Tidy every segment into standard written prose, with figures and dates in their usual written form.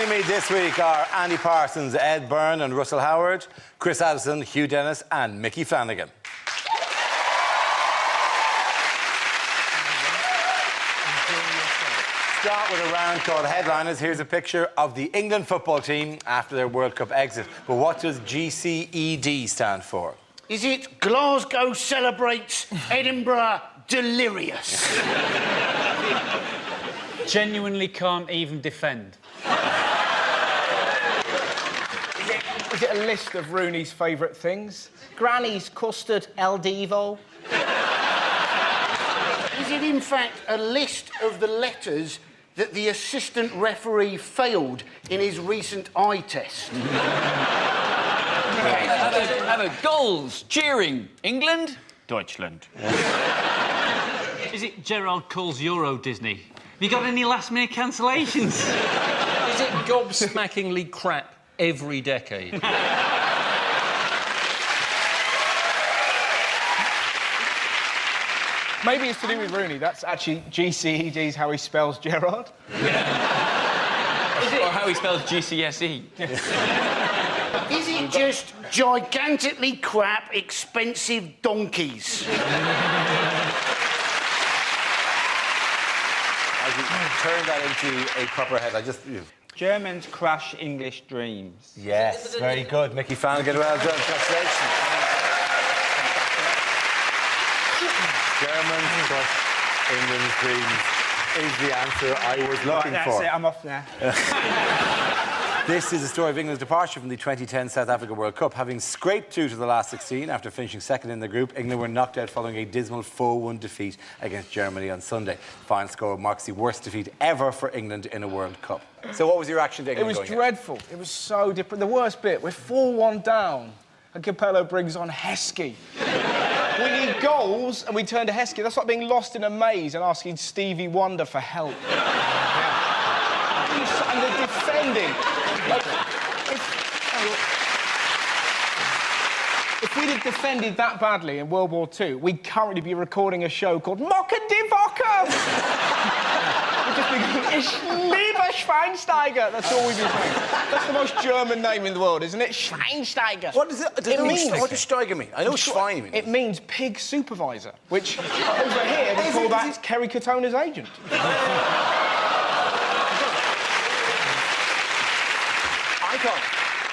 Joining me this week are Andy Parsons, Ed Byrne and Russell Howard, Chris Addison, Hugh Dennis and Mickey Flanagan. Start with a round called Headliners. Here's a picture of the England football team after their World Cup exit. But what does GCED stand for? Is it Glasgow celebrates, Edinburgh delirious? Genuinely can't even defend. Is it a list of Rooney's favourite things? Granny's custard El Divo. Is it, in fact, a list of the letters that the assistant referee failed in his recent eye test? Have a goals, cheering. England? Deutschland. Is it Gerard calls Euro Disney? Have you got any last-minute cancellations? Is it gobsmackingly crap every decade? Maybe it's to do with Rooney. That's actually GCED's how he spells Gerard. Is it? Or how he spells GCSE. Is it just gigantically crap, expensive donkeys? Turn that into a proper headline. Germans crush English dreams. Yes, very good. Mickey Flanagan, well done. Congratulations. Germans crush England's dreams is the answer I was looking Right, for. that's it, I'm off now. This is the story of England's departure from the 2010 South Africa World Cup. Having scraped through to the last 16 after finishing second in the group, England were knocked out following a dismal 4-1 defeat against Germany on Sunday. The final score marks the worst defeat ever for England in a World Cup. So what was your reaction to England? It was dreadful. It was so different. The worst bit, we're 4-1 down, and Capello brings on Heskey. We need goals, and we turn to Heskey. That's like being lost in a maze and asking Stevie Wonder for help. And the defending. Like, if we'd have defended that badly in World War II, we'd currently be recording a show called Mocker die Woche. We'd just be going, Ich liebe Schweinsteiger. That's all we'd be saying. That's the most German name in the world, isn't it? Schweinsteiger. What does it mean? What does Steiger mean? I know Schwein means. It means pig supervisor, which over here they call that Kerry Katona's agent. I thought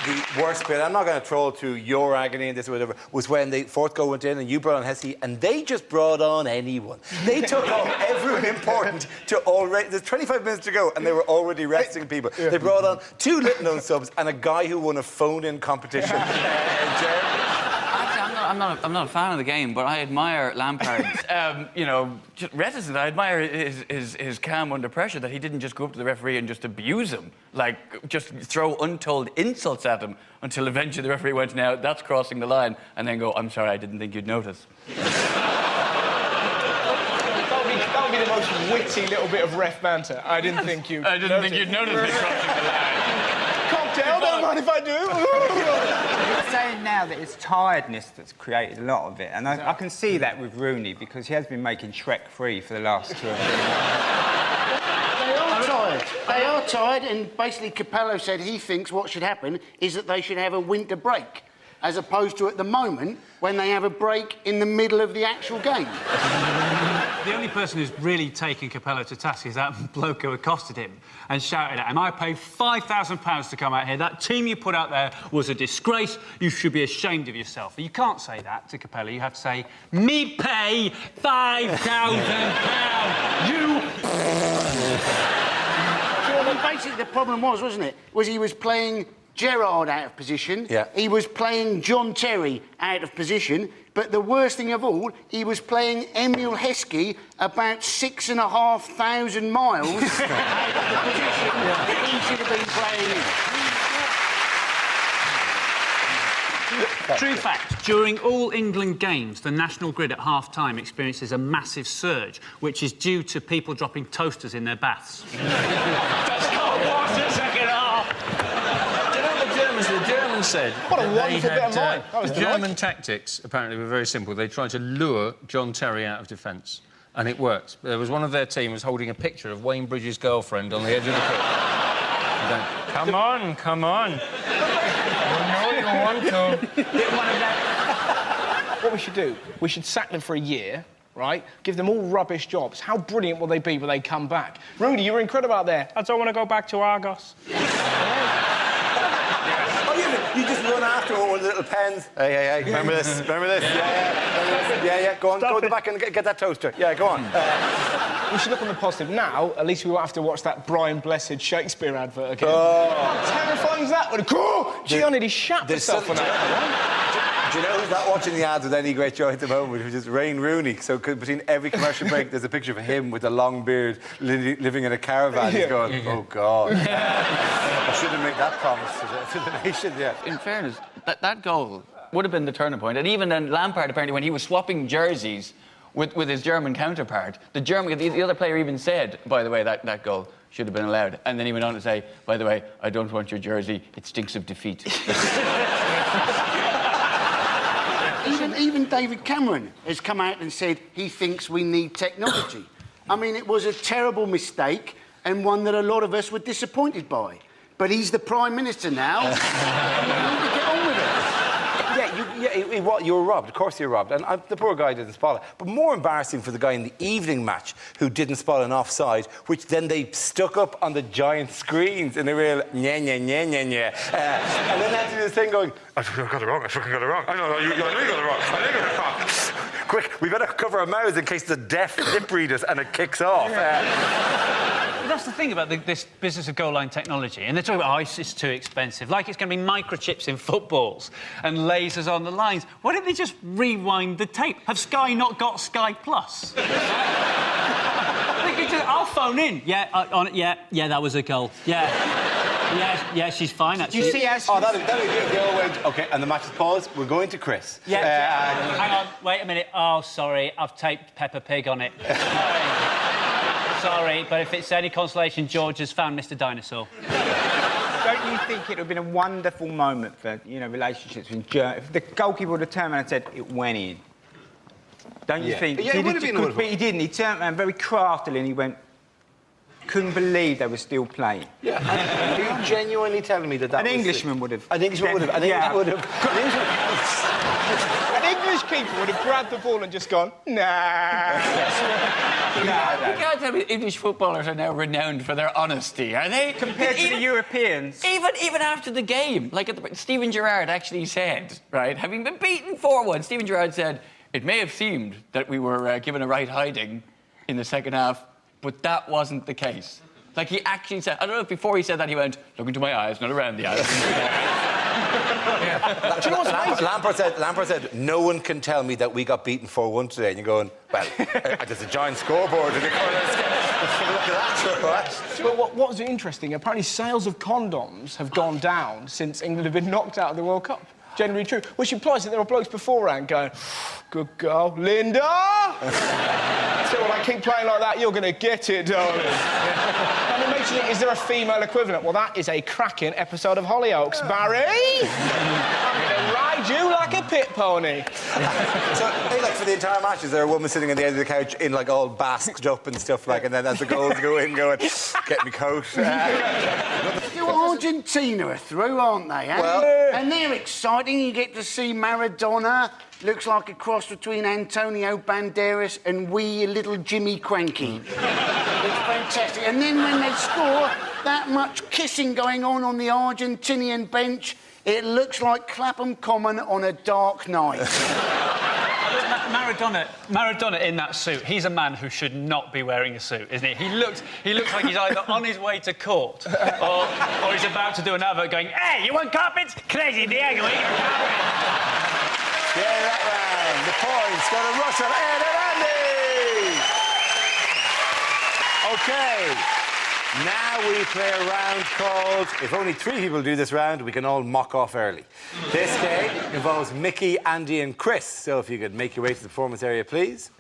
the worst bit, I'm not going to troll to your agony and this or whatever, was when the fourth goal went in and you brought on Heskey and they just brought on anyone. They took off everyone important to already... There's 25 minutes to go and they were already resting people. Yeah. They brought on 2 little-known subs and a guy who won a phone-in competition. I'm not a fan of the game, but I admire Lampard's, just reticence. I admire his calm under pressure, that he didn't just go up to the referee and just abuse him, like, just throw untold insults at him until eventually the referee went, now, that's crossing the line, and then go, I'm sorry, I didn't think you'd notice. That would be the most witty little bit of ref banter. I didn't think you'd I didn't think you'd notice me crossing the line. Cocktail, don't mind if I do. You're saying now that it's tiredness that's created a lot of it, and I can see that with Rooney, because he has been making Shrek 3 for the last 2 or 3 years. They are tired. They are tired, and basically Capello said he thinks what should happen is that they should have a winter break, as opposed to at the moment when they have a break in the middle of the actual game. The only person who's really taken Capello to task is that bloke who accosted him and shouted at him, I paid £5,000 to come out here. That team you put out there was a disgrace. You should be ashamed of yourself. You can't say that to Capello. You have to say, me pay £5,000. You... Well, basically, the problem was, wasn't it, was he was playing Gerrard out of position. Yeah. He was playing John Terry out of position. But the worst thing of all, he was playing Emile Heskey about 6,500 miles out of the position that he should have been playing in. True fact, during all England games, the national grid at half-time experiences a massive surge, which is due to people dropping toasters in their baths. That's not what the second half. Do you know what the Germans said? What a wonderful bit of mine. The German tactics, apparently, were very simple. They tried to lure John Terry out of defence, and it worked. There was one of their team was holding a picture of Wayne Bridges' girlfriend on the edge of the pitch. Come on, come on. I know you want to. What we should do, we should sack them for a year, right? Give them all rubbish jobs. How brilliant will they be when they come back? Rudy, you were incredible out there. I don't want to go back to Argos. Oh, you just run after one with the little pens. Hey, remember this? Remember this? Yeah. Go on, go to the back and get that toaster. Yeah, go on. We should look on the positive. Now, at least we won't have to watch that Brian Blessed Shakespeare advert again. Oh. How terrifying is that? Gee, I nearly shat myself on that. Do you know who's not watching the ads with any great joy at the moment? Which is Wayne Rooney. So between every commercial break, there's a picture of him with a long beard living in a caravan. He's going, oh, God. I shouldn't make that promise to the nation, yeah. In fairness, that goal would have been the turning point. And even then, Lampard, apparently, when he was swapping jerseys with his German counterpart, the other player even said, by the way, that goal should have been allowed. And then he went on to say, by the way, I don't want your jersey, it stinks of defeat. Even David Cameron has come out and said he thinks we need technology. I mean, it was a terrible mistake and one that a lot of us were disappointed by. But he's the Prime Minister now. We need to get on with it. You were robbed. Of course you were robbed. And the poor guy didn't spot it. But more embarrassing for the guy in the evening match who didn't spot an offside, which then they stuck up on the giant screens in a real nya. And then they had to do this thing going, I fucking got it wrong. I know, you got it wrong. I think I got it wrong. Quick, we better cover our mouths in case the deaf lip read us and it kicks off. That's the thing about this business of goal line technology. And they're talking about, it's too expensive. Like it's going to be microchips in footballs and lasers on the lines. Why don't they just rewind the tape? Have Sky not got Sky Plus? I'll phone in. Yeah, that was a goal. Yeah, she's fine, actually. You see us? Oh, that'll be good. OK, and the match is paused. We're going to Chris. Hang on, wait a minute. Oh, sorry, I've taped Peppa Pig on it. Sorry, but if it's any consolation, George has found Mr. Dinosaur. Don't you think it would have been a wonderful moment for, relationships with Germany? If the goalkeeper would have turned around and said, it went in. Don't you think? Yeah, it would have been but he didn't. He turned around very craftily and he went, couldn't believe they were still playing. Yeah. Are you genuinely telling me that An Englishman would have. An Englishman would have. An English keeper would have grabbed the ball and just gone, nah. You can't tell me English footballers are now renowned for their honesty, are they? Compared to the Europeans. Even after the game, Steven Gerrard actually said, right, having been beaten 4-1, Steven Gerrard said, it may have seemed that we were given a right hiding in the second half, but that wasn't the case. Like, he actually said... I don't know if before he said that, he went, look into my eyes, not around the eyes. Do you know what's amazing? Lampard said, no one can tell me that we got beaten 4-1 today. And you're going, well, there's a giant scoreboard in the corner. Let's have a look at that, right? But what's interesting, apparently sales of condoms have gone down since England have been knocked out of the World Cup. Generally true. Which implies that there are blokes beforehand going, good girl, Linda! So when I keep playing like that, you're going to get it, darling. And it makes you think, is there a female equivalent? Well, that is a cracking episode of Hollyoaks. Barry! I'm going to ride you like a pit pony. So, for the entire match, is there a woman sitting on the end of the couch in, all basked up and stuff, and then as the goals go in, going, get me coat. Still Argentina are through, aren't they? Well... And they're exciting. You get to see Maradona. Looks like a cross between Antonio Banderas and wee little Jimmy Cranky. It's fantastic. And then when they score, that much kissing going on the Argentinian bench, it looks like Clapham Common on a dark night. Maradona in that suit, he's a man who should not be wearing a suit, isn't he? He looks like he's either on his way to court or he's about to do an advert going, hey, you want carpets? Crazy Diego, eat your carpet. Yeah, that round. The points go to Russell, Ed and Andy. OK. Now we play a round called... If only 3 people do this round, we can all mock off early. This game involves Mickey, Andy and Chris. So if you could make your way to the performance area, please.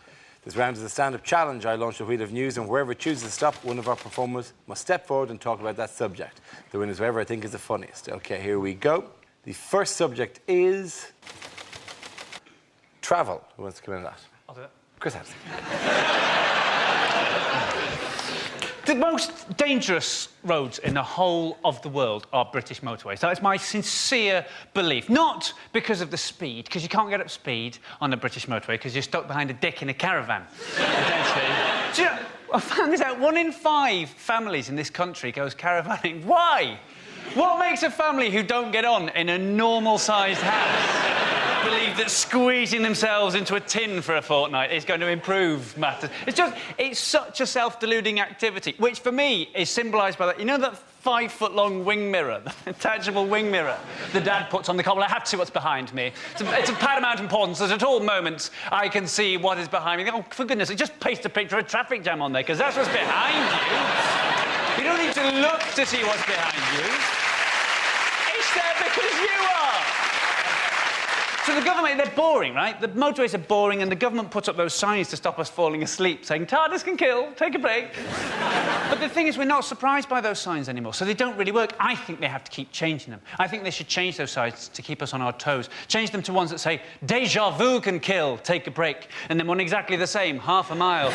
This round is a stand-up challenge. I launch a wheel of news, and wherever it chooses to stop, one of our performers must step forward and talk about that subject. The winner is whoever I think is the funniest. OK, here we go. The first subject is... travel. Who wants to come in on that? I'll do it. Chris has. The most dangerous roads in the whole of the world are British motorways. That is my sincere belief. Not because of the speed, because you can't get up speed on the British motorway because you're stuck behind a dick in a caravan. Essentially. Do you know, I found this out. 1 in 5 families in this country goes caravanning. Why? What makes a family who don't get on in a normal-sized house believe that squeezing themselves into a tin for a fortnight is going to improve matters? It's such a self-deluding activity, which for me is symbolised by that. You know that 5-foot-long wing mirror, the attachable wing mirror the dad puts on the car? Well, I have to see what's behind me. It's of paramount importance that at all moments I can see what is behind me. Oh, for goodness sake, just paste a picture of a traffic jam on there, because that's what's behind you. You don't need to look to see what's behind you. It's there because you are. So the government, they're boring, right? The motorways are boring, and the government puts up those signs to stop us falling asleep, saying, TARDIS can kill, take a break. But the thing is, we're not surprised by those signs anymore, so they don't really work. I think they have to keep changing them. I think they should change those signs to keep us on our toes. Change them to ones that say, Deja vu can kill, take a break. And then one exactly the same, half a mile.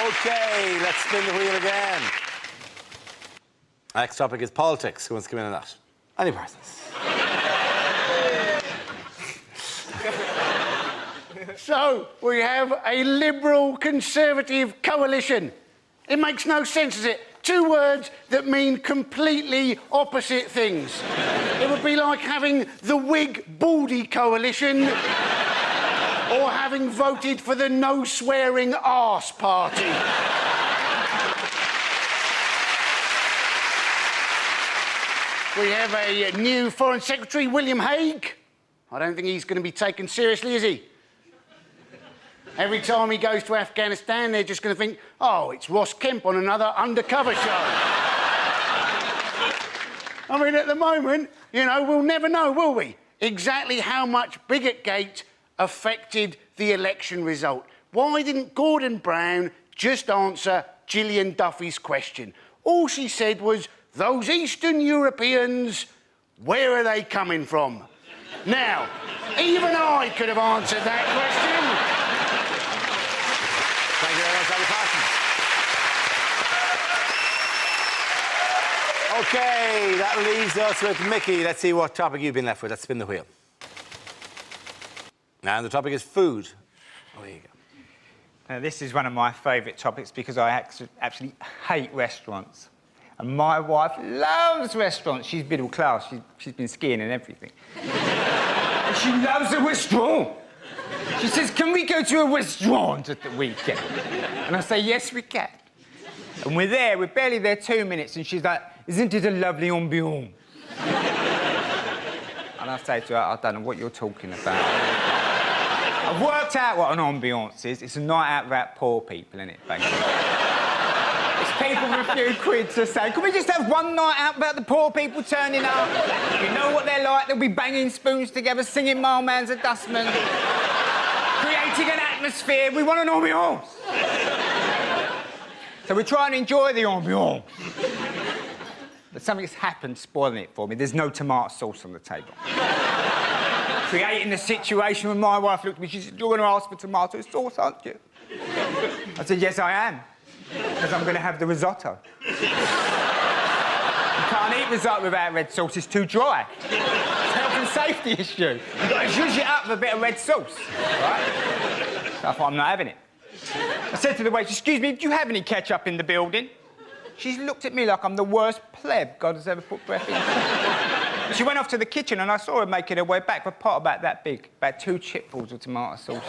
OK, let's spin the wheel again. Next topic is politics. Who wants to come in on that? Any persons? So, we have a Liberal-Conservative coalition. It makes no sense, does it? 2 words that mean completely opposite things. It would be like having the Whig-Baldy coalition or having voted for the no-swearing arse party. We have a new Foreign Secretary, William Hague. I don't think he's going to be taken seriously, is he? Every time he goes to Afghanistan, they're just going to think, oh, it's Ross Kemp on another undercover show. I mean, at the moment, you know, we'll never know, will we, exactly how much Biggotgate affected the election result. Why didn't Gordon Brown just answer Gillian Duffy's question? All she said was, those Eastern Europeans, where are they coming from? Now, even I could have answered that question. Thank you very much, Danny Parsons. OK, that leaves us with Mickey. Let's see what topic you've been left with. Let's spin the wheel. And the topic is food. Oh, there you go. Now, this is one of my favourite topics because I actually hate restaurants. And my wife loves restaurants. She's middle class. She's been skiing and everything. And she loves a restaurant. She says, can we go to a restaurant at the weekend? And I say, yes, we can. And we're barely there 2 minutes, and she's like, isn't it a lovely ambiance? And I say to her, I don't know what you're talking about. I've worked out what an ambiance is. It's a night out about poor people, isn't it, basically? It's people with a few quid to say, can we just have one night out about the poor people turning up? You know what they're like. They'll be banging spoons together, singing Mailman's a Dustman, creating an atmosphere. We want an ambiance. So we're trying to enjoy the ambiance. But something's happened spoiling it for me. There's no tomato sauce on the table. Creating the situation when my wife looked at me, she said, you're going to ask for tomato sauce, aren't you? I said, yes, I am. Because I'm going to have the risotto. You can't eat risotto without red sauce, it's too dry. It's a health and safety issue. You've got to zhuzh it up with a bit of red sauce, right? So I thought, I'm not having it. I said to the waitress, excuse me, do you have any ketchup in the building? She's looked at me like I'm the worst pleb God has ever put breath in. She went off to the kitchen and I saw her making her way back with a pot about that big, about 2 chipfuls of tomato sauce.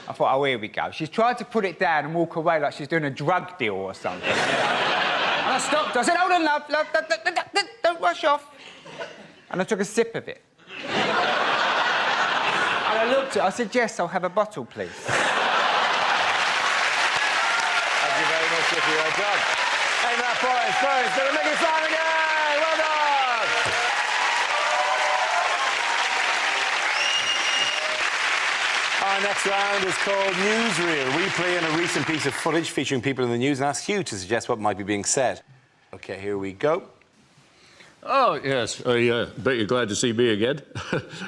I thought, oh, here we go. She's tried to put it down and walk away like she's doing a drug deal or something. And I stopped her. I said, hold on, love, don't rush off. And I took a sip of it. And I looked at her, I said, yes, I'll have a bottle, please. Thank you very much, Mickey. Well done. Hey, Matt Boris, first, gonna make it fun again! Well done! Our next round is called Newsreel. We play in a recent piece of footage featuring people in the news and ask you to suggest what might be being said. OK, here we go. Oh, yes. I bet you're glad to see me again.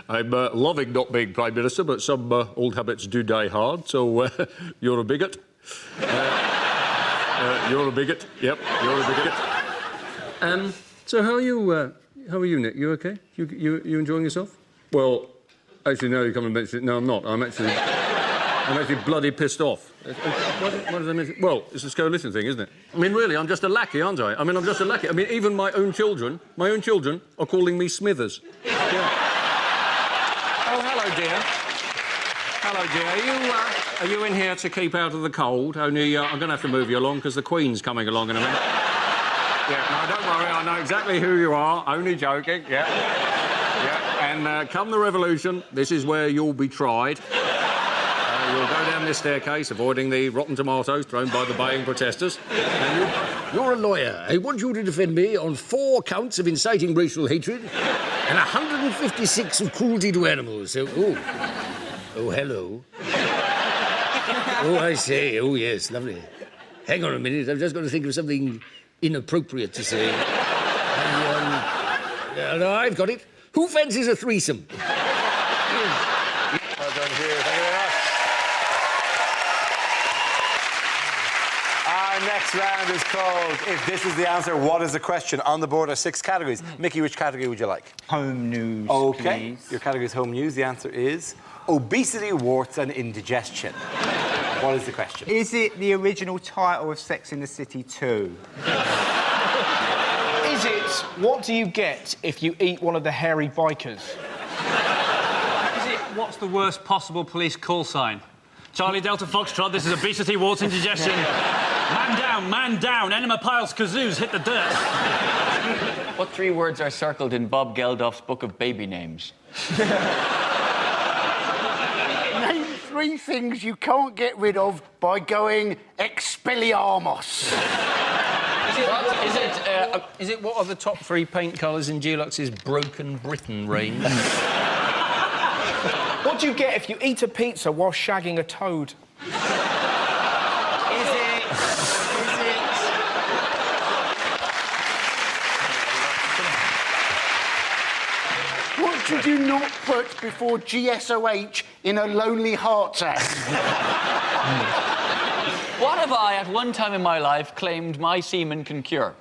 I'm loving not being Prime Minister, but some old habits do die hard, so you're a bigot. You're a bigot. Yep, you're a bigot. So how are you, Nick? You OK? You enjoying yourself? Well, actually, now you come and mention it. No, I'm not. I'm actually bloody pissed off. What did I mention? Well, it's this coalition thing, isn't it? I mean, really, I'm just a lackey, aren't I? I'm just a lackey. I mean, even my own children are calling me Smithers. Yeah. Oh, hello, dear. Hello, dear. Are you in here to keep out of the cold? Only, I'm going to have to move you along because the Queen's coming along in a minute. Yeah, no, don't worry. I know exactly who you are. Only joking. Yeah. Yeah. And come the revolution, this is where you'll be tried. You'll go down this staircase, avoiding the rotten tomatoes thrown by the baying protesters. And you're a lawyer. I want you to defend me on 4 counts of inciting racial hatred and 156 of cruelty to animals. So, oh, hello. Oh, I say. Oh, yes, lovely. Hang on a minute. I've just got to think of something inappropriate to say. No, I've got it. Who fancies a threesome? Well done, Hugh. Thank you very much. Our next round is called If This Is the Answer, What is the Question? On the board are 6 categories. Mickey, which category would you like? Home news, OK. please. Your category is home news. The answer is obesity, warts and indigestion. What is the question? Is it the original title of Sex in the City 2? Is it what do you get if you eat one of the hairy bikers? Is it what's the worst possible police call sign? Charlie Delta Foxtrot, this is obesity, warts, indigestion. Man down, enema piles, kazoos, hit the dirt. What 3 words are circled in Bob Geldof's book of baby names? Name 3 things you can't get rid of by going Expelliarmus. Is it what are the top 3 paint colours in Dulux's Broken Britain range? What do you get if you eat a pizza while shagging a toad? What should you not put before GSOH in a Lonely Hearts Act? What have I, at one time in my life, claimed my semen can cure?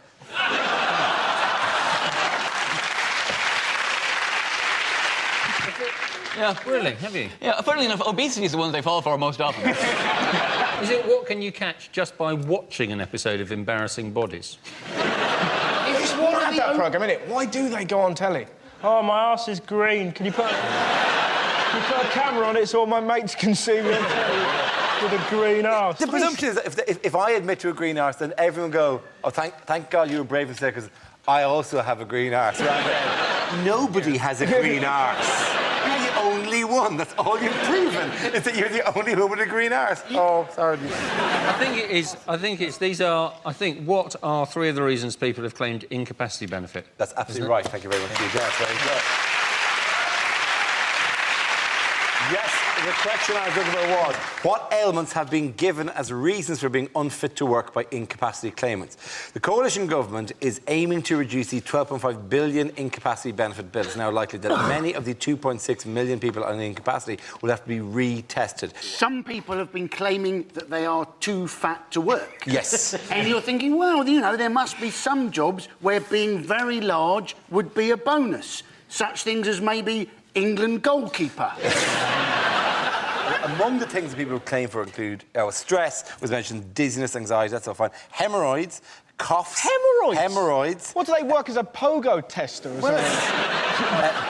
Yeah. Really? Have you? Yeah, funnily enough, obesity is the one they fall for most often. Is it what can you catch just by watching an episode of Embarrassing Bodies? It's one of that programme, isn't it? Why do they go on telly? Oh, my arse is green. Can you put a camera on it so all my mates can see me on telly with a green arse? The presumption is that if I admit to a green arse, then everyone go, oh, thank God you were brave and said, because I also have a green arse. Nobody has a green arse. You're the only one. That's all you've proven, is that you're the only one with a green arse. Oh, sorry. What are 3 of the reasons people have claimed incapacity benefit? That's absolutely right. Thank you very much for your guess. Very good. Yes, the question I was looking for was, what ailments have been given as reasons for being unfit to work by incapacity claimants? The coalition government is aiming to reduce the 12.5 billion incapacity benefit bill. It's now likely that many of the 2.6 million people on incapacity will have to be retested. Some people have been claiming that they are too fat to work. Yes. And you're thinking, well, you know, there must be some jobs where being very large would be a bonus. Such things as maybe England goalkeeper. Among the things that people claim for include stress, was mentioned, dizziness, anxiety, that's all fine. Hemorrhoids, coughs. Hemorrhoids? Hemorrhoids. What, do they work as a pogo tester or something?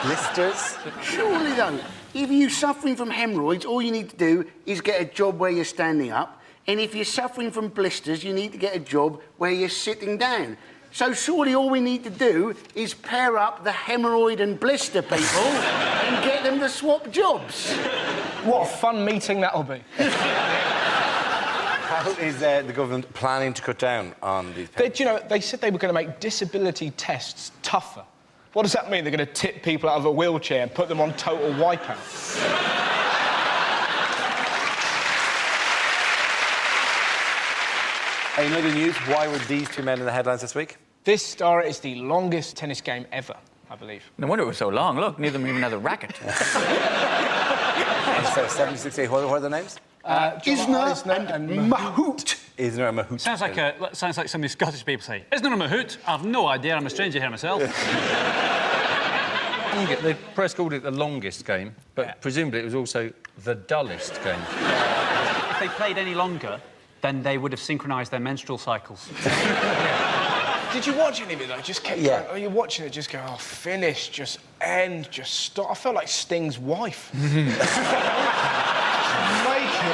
Blisters. Surely, though, if you're suffering from hemorrhoids, all you need to do is get a job where you're standing up. And if you're suffering from blisters, you need to get a job where you're sitting down. So surely all we need to do is pair up the hemorrhoid and blister people and get them to swap jobs. What a fun meeting that'll be. How is the government planning to cut down on these payments? You know, they said they were going to make disability tests tougher. What does that mean? They're going to tip people out of a wheelchair and put them on total wipeout? You know the news? Why were these 2 men in the headlines this week? This, Star, is the longest tennis game ever, I believe. No wonder it was so long. Look, neither of them even has a racket. 76 days. What are the names? Isner and Mahout. Isner and Mahout. Sounds like something Scottish people say. Isn't it a mahout? I've no idea. I'm a stranger here myself. The press called it the longest game, but presumably it was also the dullest game. If they played any longer, then they would have synchronised their menstrual cycles. Did you watch any of it, though? Just kept Yeah. going. Oh, you're watching it, just go, oh, finish, just end, just stop. I felt like Sting's wife. Make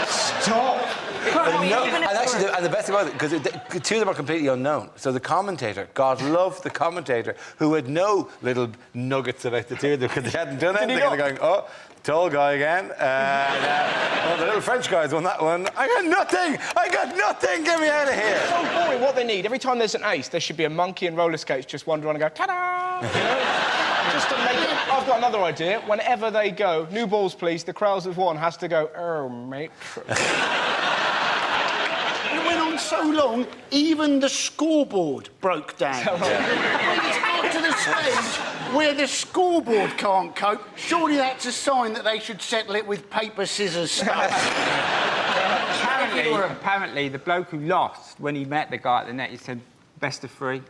it stop. And the best thing about it, because two of them are completely unknown. So the commentator, God love the commentator, who had no little nuggets about the two of them because they hadn't done anything. And they're going, oh, tall guy again. Oh, the little French guy's won that one. I got nothing. Get me out of here. It's so boring. What they need, every time there's an ace, there should be a monkey in roller skates just wander on and go, ta-da! You know? Just to make it... I've got another idea. Whenever they go, new balls, please, the Crowds have won, has to go, oh, mate. It went on so long, even the scoreboard broke down. When it's got to the stage where the scoreboard can't cope, surely that's a sign that they should settle it with paper, scissors, stuff. Apparently, the bloke who lost, when he met the guy at the net, he said, best of three.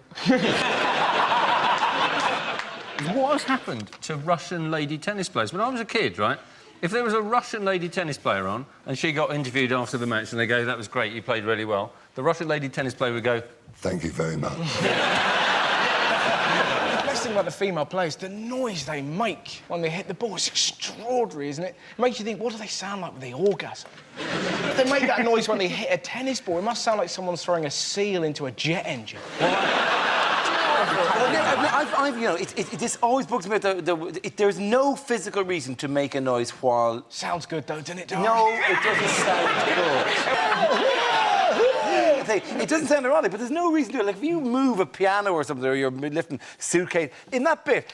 What has happened to Russian lady tennis players? When I was a kid, right, if there was a Russian lady tennis player on and she got interviewed after the match and they go, that was great, you played really well, the Russian lady tennis player would go, thank you very much. The best thing about the female players, the noise they make when they hit the ball is extraordinary, isn't it? It makes you think, what do they sound like when they orgasm? If they make that noise when they hit a tennis ball, it must sound like someone's throwing a seal into a jet engine. This always bugs me. There's no physical reason to make a noise while... Sounds good, though, doesn't it, Dark? No, it doesn't sound good. It doesn't sound erotic, but there's no reason to do it. Like, if you move a piano or something, or you're lifting suitcase, in that bit...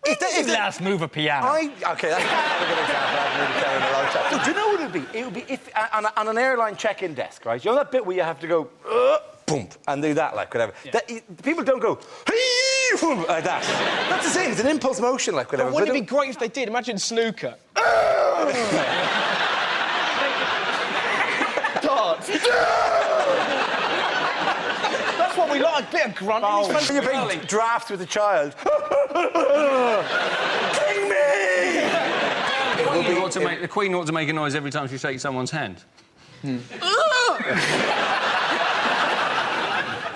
If last move a piano. OK, that's not a good example. I've moved a piano in a long time. So, do you know what it would be? It would be if, on an airline check-in desk, right? You know that bit where you have to go... boom, and do that, like, whatever. Yeah. People don't go... like that. That's the same. It's an impulse motion, like, whatever. But wouldn't it be great if they did? Imagine snooker. Darts. That's what we like, a bit of grunting. It's You're playing draft with a child. Bring me! The Queen ought to make a noise every time she shakes someone's hand.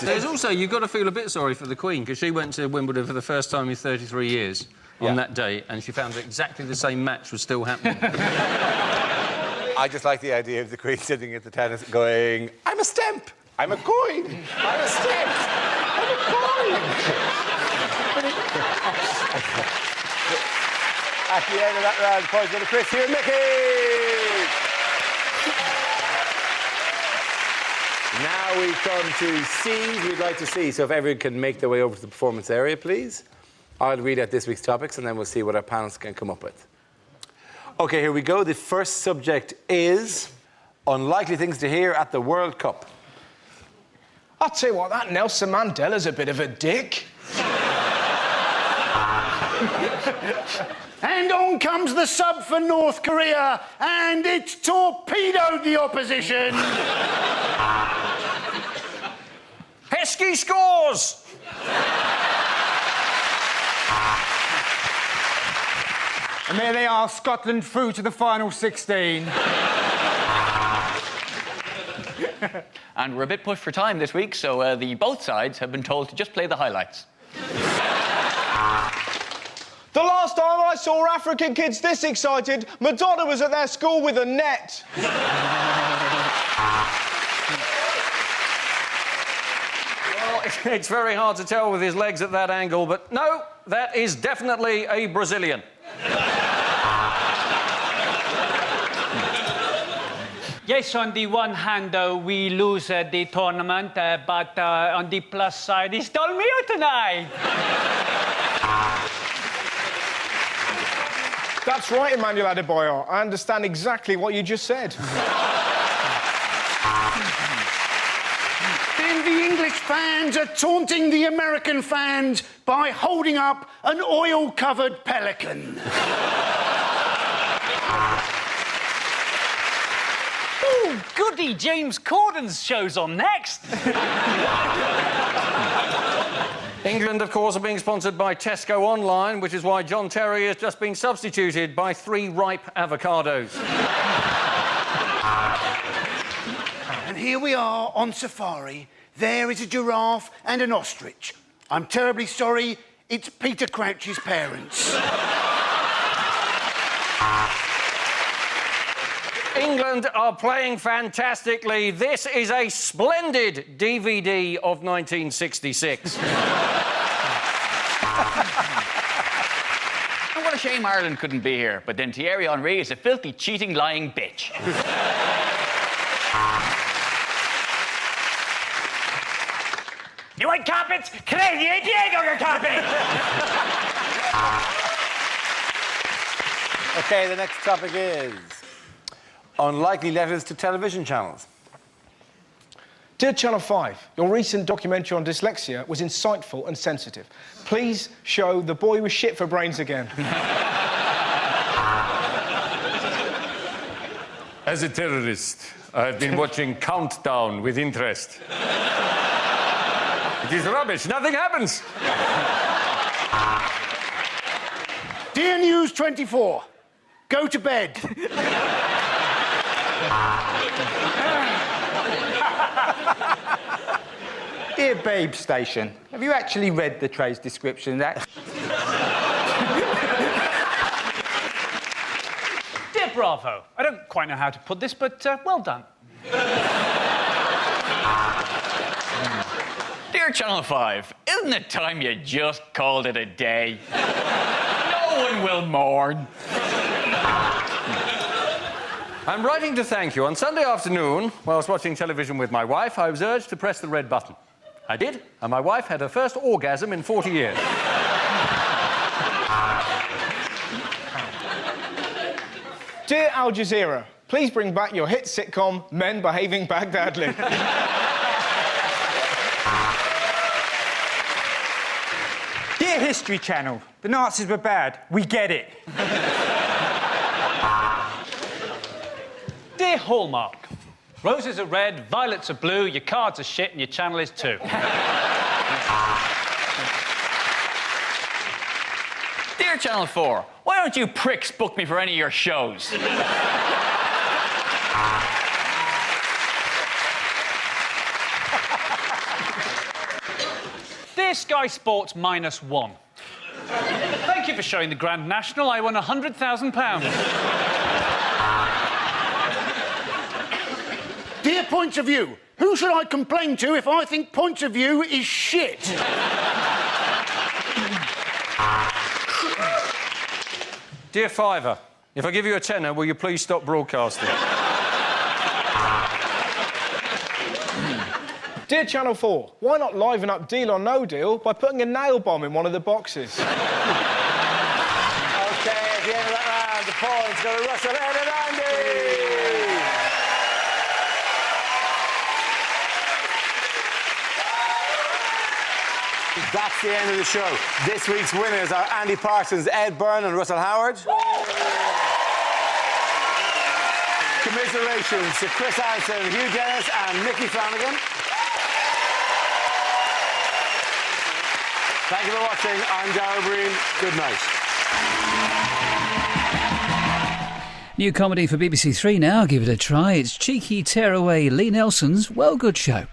There's also, you've got to feel a bit sorry for the Queen, because she went to Wimbledon for the first time in 33 years on that day, and she found that exactly the same match was still happening. I just like the idea of the Queen sitting at the tennis going, I'm a stamp, I'm a coin, I'm a stamp, I'm a coin. At the end of that round, points go to Chris. Here, Mickey! Now we come to scenes we'd like to see. So if everyone can make their way over to the performance area, please. I'll read out this week's topics and then we'll see what our panelists can come up with. OK, here we go. The first subject is unlikely things to hear at the World Cup. I'll tell you what, that Nelson Mandela's a bit of a dick. And on comes the sub for North Korea, and it's torpedoed the opposition. Heskey scores! And there they are, Scotland through to the final 16. And we're a bit pushed for time this week, so both sides have been told to just play the highlights. The last time I saw African kids this excited, Madonna was at their school with a net. Well, it's very hard to tell with his legs at that angle, but no, that is definitely a Brazilian. Yes, on the one hand, we lose the tournament, but on the plus side, he stole me out tonight. That's right, Emmanuel Adebayor. I understand exactly what you just said. Then the English fans are taunting the American fans by holding up an oil-covered pelican. Ooh, goody, James Corden's show's on next. England, of course, are being sponsored by Tesco Online, which is why John Terry has just been substituted by 3 ripe avocados. And here we are on safari. There is a giraffe and an ostrich. I'm terribly sorry, it's Peter Crouch's parents. England are playing fantastically. This is a splendid DVD of 1966. And what a shame Ireland couldn't be here. But then Thierry Henry is a filthy, cheating, lying bitch. You want carpets? Canadian Diego your carpet! OK, the next topic is unlikely letters to television channels. Dear Channel 5, your recent documentary on dyslexia was insightful and sensitive. Please show The Boy with Shit for Brains again. As a terrorist, I've been watching Countdown with interest. It is rubbish. Nothing happens. Dear News 24, go to bed. Dear Babe Station, have you actually read the trade's description of that? Dear Bravo, I don't quite know how to put this, but well done. Dear Channel 5, isn't it time you just called it a day? No one will mourn. I'm writing to thank you. On Sunday afternoon, whilst watching television with my wife, I was urged to press the red button. I did, and my wife had her first orgasm in 40 years. Dear Al Jazeera, please bring back your hit sitcom, Men Behaving Baghdadly. Dear History Channel, the Nazis were bad. We get it. Dear Hallmark, roses are red, violets are blue, your cards are shit and your channel is too. Dear Channel 4, why don't you pricks book me for any of your shows? Dear Sky Sports -1, thank you for showing the Grand National. I won £100,000. Dear Points of View, who should I complain to if I think Points of View is shit? Dear Fiver, if I give you a tenner, will you please stop broadcasting? Dear Channel 4, why not liven up Deal or No Deal by putting a nail bomb in one of the boxes? OK, at the end of that round, the points go to Russell, Ed and Andy. That's the end of the show. This week's winners are Andy Parsons, Ed Byrne and Russell Howard. Commiserations to Chris Allison, Hugh Dennis and Mickey Flanagan. Thank you for watching. I'm Darryl Breen. Good night. New comedy for BBC Three now. Give it a try. It's cheeky tearaway Lee Nelson's Well Good Show.